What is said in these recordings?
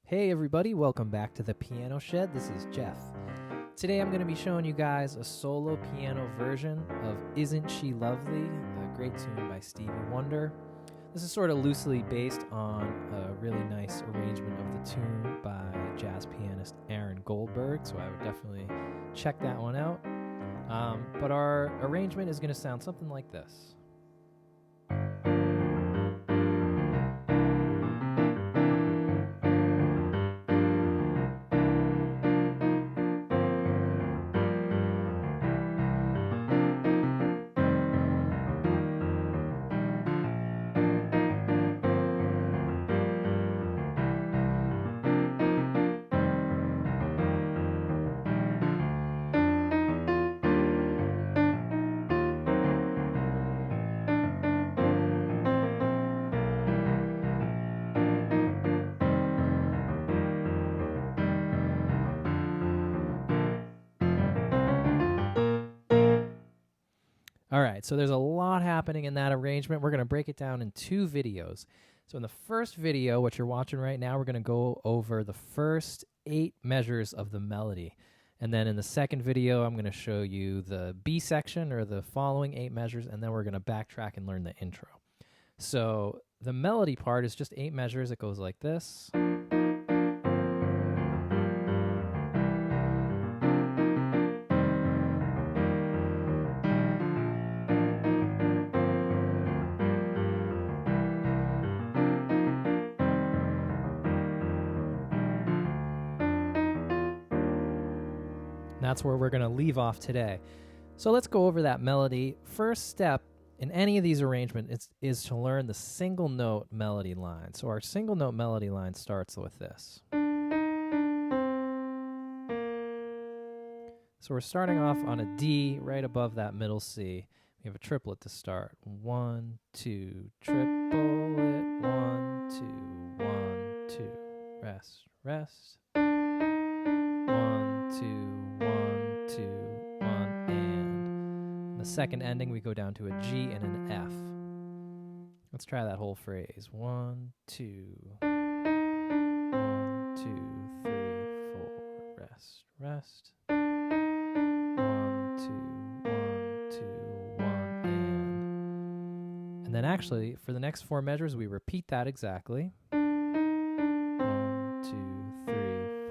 Hey everybody, welcome back to the Piano Shed. This is Jeff. Today I'm going to be showing you guys a solo piano version of Isn't She Lovely, a great tune by Stevie Wonder. This is sort of loosely based on a really nice arrangement of the tune by jazz pianist Aaron Goldberg, so I would definitely check that one out. But our arrangement is going to sound something like this. All right, so there's a lot happening in that arrangement. We're going to break it down in two videos. So in the first video, what you're watching right now, we're going to go over the first 8 measures of the melody. And then in the second video, I'm going to show you the B section, or the following 8 measures, and then we're going to backtrack and learn the intro. So the melody part is just 8 measures. It goes like this. That's where we're going to leave off today. So let's go over that melody. First step in any of these arrangements is to learn the single note melody line. So our single note melody line starts with this. So we're starting off on a D right above that middle C. We have a triplet to start. 1, 2, triplet, 1, 2, 1, 2, rest, rest. 1, 2, 1, 2, 1, and the second ending we go down to a G and an F. Let's try that whole phrase. 1, 2, 1, 2, 3, 4, rest, rest. 1, 2, 1, 2, 1, and then actually for the next 4 measures we repeat that exactly. 1, 2, 3,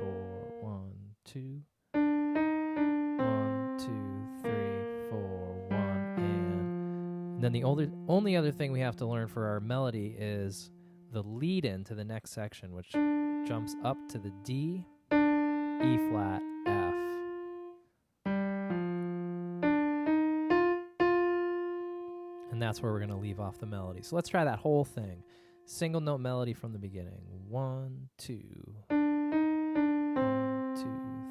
4, 1, 2. 1, 2, 3, 4, 1, and then the only other thing we have to learn for our melody is the lead in to the next section, which jumps up to the D, E flat, F. And that's where we're going to leave off the melody. So let's try that whole thing. Single note melody from the beginning. 1, 2. 1, 2,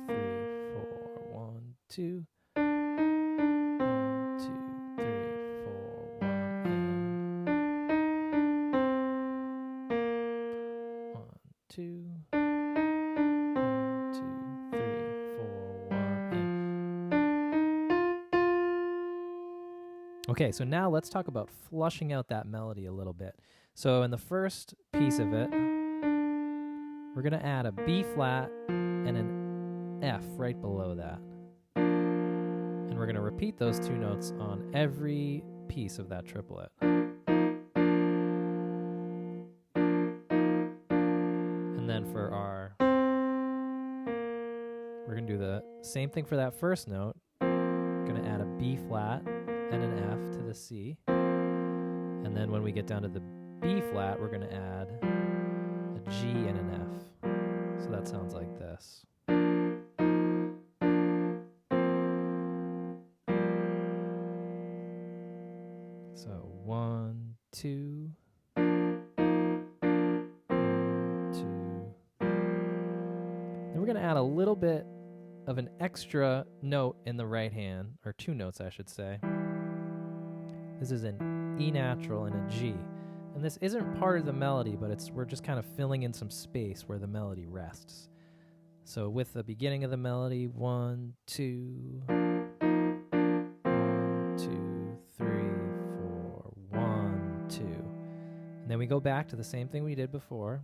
3, 4. 1, 2. 1, 2, 3, 4, 1, and 1, 2. 1, 2, 3, 4, 1, and okay, so now let's talk about flushing out that melody a little bit. So in the first piece of it, we're going to add a B flat and an F right below that. And we're going to repeat those 2 notes on every piece of that triplet. And then for we're going to do the same thing for that first note. Going to add a B flat and an F to the C. And then when we get down to the B flat, we're going to add a G and an F. So that sounds like this. So 1, 2, 1, 2. Then we're going to add a little bit of an extra note in the right hand, or 2 notes I should say. This is an E natural and a G. And this isn't part of the melody, but we're just kind of filling in some space where the melody rests. So with the beginning of the melody, 1, 2, 1, 2, 3, 4, 1, 2. And then we go back to the same thing we did before.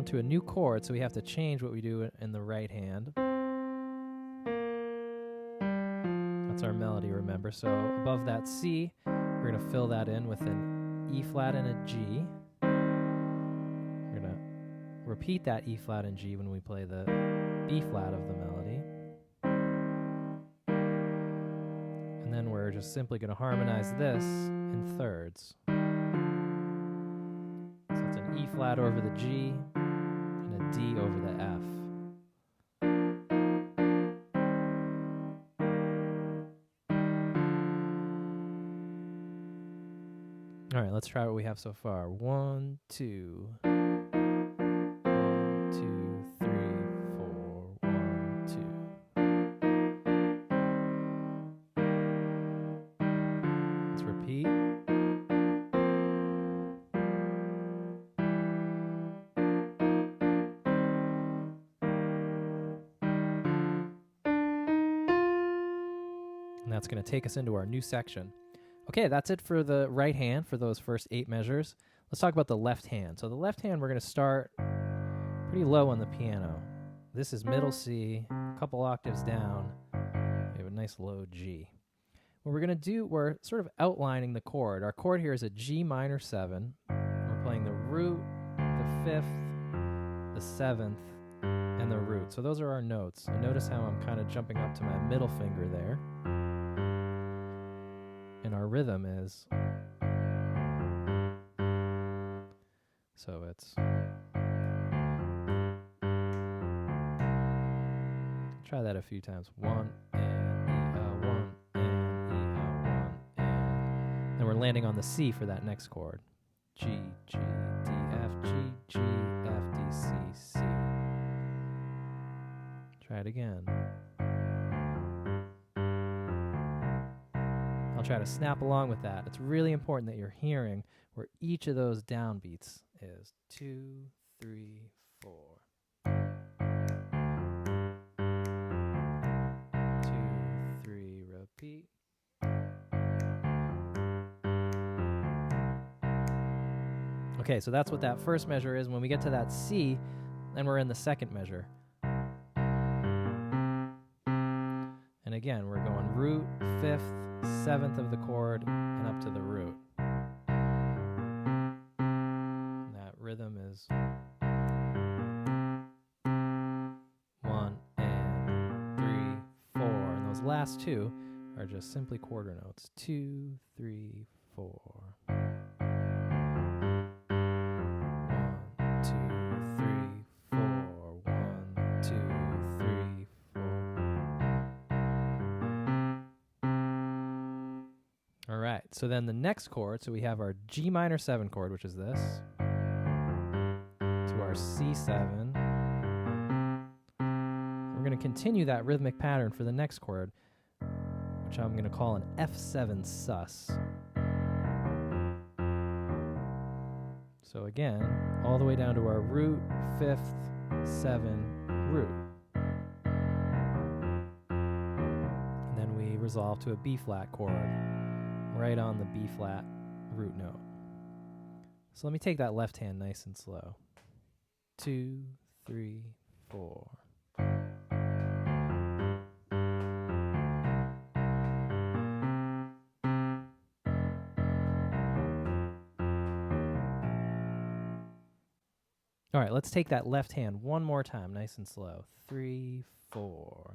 onto a new chord, so we have to change what we do in the right hand. That's our melody, remember? So above that C, we're going to fill that in with an E flat and a G. We're going to repeat that E flat and G when we play the B flat of the melody. And then we're just simply going to harmonize this in thirds. So it's an E flat over the G and a D over the F. All right, let's try what we have so far. 1, 2. 1, 2, 3, 4. 1, 2. Let's repeat. And that's going to take us into our new section. Okay, that's it for the right hand for those first 8 measures. Let's talk about the left hand. So the left hand, we're going to start pretty low on the piano. This is middle C, a couple octaves down. We have a nice low G. What we're going to do, we're sort of outlining the chord. Our chord here is a G minor 7. We're playing the root, the 5th, the 7th, and the root. So those are our notes. And notice how I'm kind of jumping up to my middle finger there. And our rhythm is, so it's, try that a few times. 1 and E, 1 and E, 1 and. Then we're landing on the C for that next chord. G, G, D, F, G, G, F, D, C, C. Try it again. I'll try to snap along with that. It's really important that you're hearing where each of those downbeats is. 2, 3, 4. 2, 3, repeat. Okay, so that's what that first measure is. When we get to that C, then we're in the second measure. And again, we're going root, 5th, 7th of the chord, and up to the root. And that rhythm is 1 and 3, 4. And those last 2 are just simply quarter notes. 2, 3, 4. 1, 2, 3, 4. 1, 2, 3, 4. All right, so then the next chord, so we have our G minor 7 chord, which is this, to our C7. We're going to continue that rhythmic pattern for the next chord, which I'm going to call an F7 sus. So again, all the way down to our root, 5th, 7, root. And then we resolve to a B flat chord, right on the B flat root note. So let me take that left hand nice and slow. 2, 3, 4. All right, let's take that left hand one more time, nice and slow. 3, 4.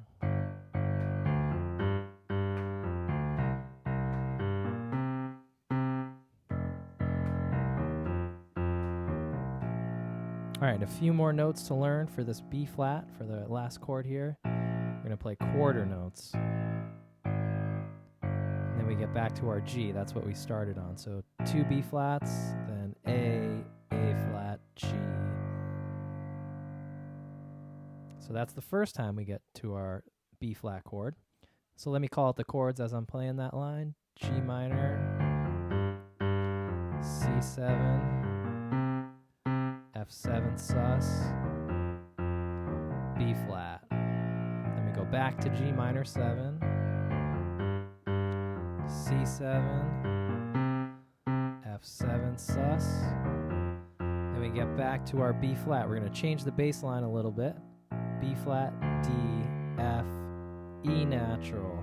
All right, a few more notes to learn for this B flat, for the last chord here. We're going to play quarter notes. And then we get back to our G. That's what we started on. So 2 B flats, then A flat, G. So that's the first time we get to our B flat chord. So let me call out the chords as I'm playing that line. G minor, C7, F7 sus, B flat. Then we go back to G minor 7, C7, F7 sus. Then Then we get back to our B flat. We're going to change the bass line a little bit. B flat, D, F, E natural.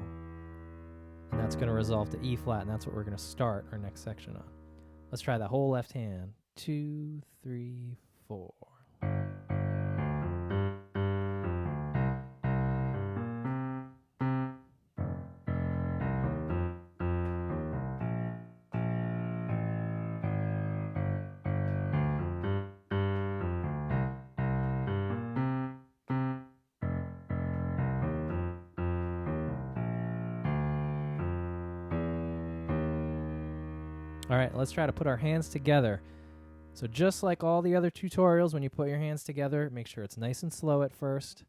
And that's going to resolve to E flat, and that's what we're going to start our next section on. Let's try that whole left hand. 2, 3, 4. All right, let's try to put our hands together. So just like all the other tutorials, when you put your hands together, make sure it's nice and slow at first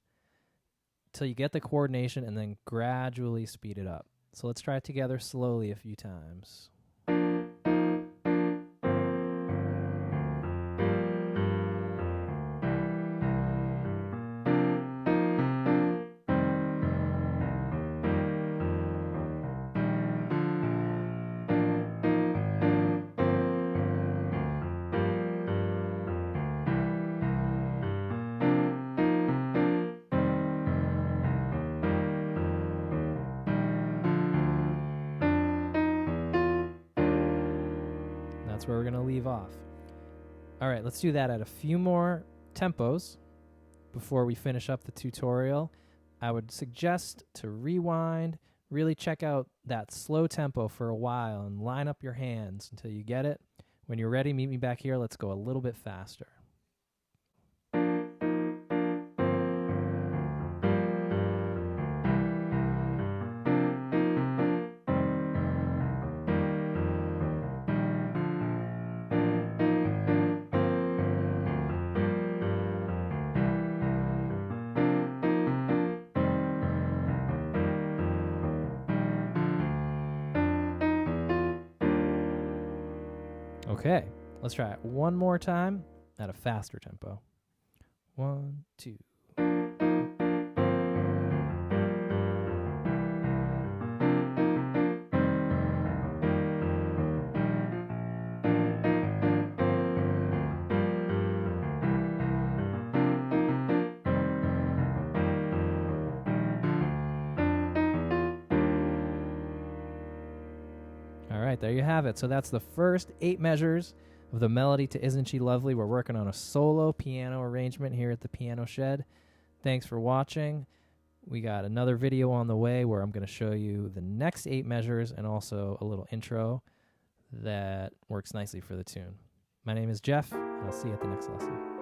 till you get the coordination, and then gradually speed it up. So let's try it together slowly a few times. That's where we're going to leave off. All right, let's do that at a few more tempos before we finish up the tutorial. I would suggest to rewind, really check out that slow tempo for a while and line up your hands until you get it. When you're ready, meet me back here. Let's go a little bit faster. Okay, let's try it one more time at a faster tempo. 1, 2. All right, there you have it. So that's the first 8 measures of the melody to Isn't She Lovely. We're working on a solo piano arrangement here at the Piano Shed. Thanks for watching. We got another video on the way where I'm going to show you the next 8 measures and also a little intro that works nicely for the tune. My name is Jeff, and I'll see you at the next lesson.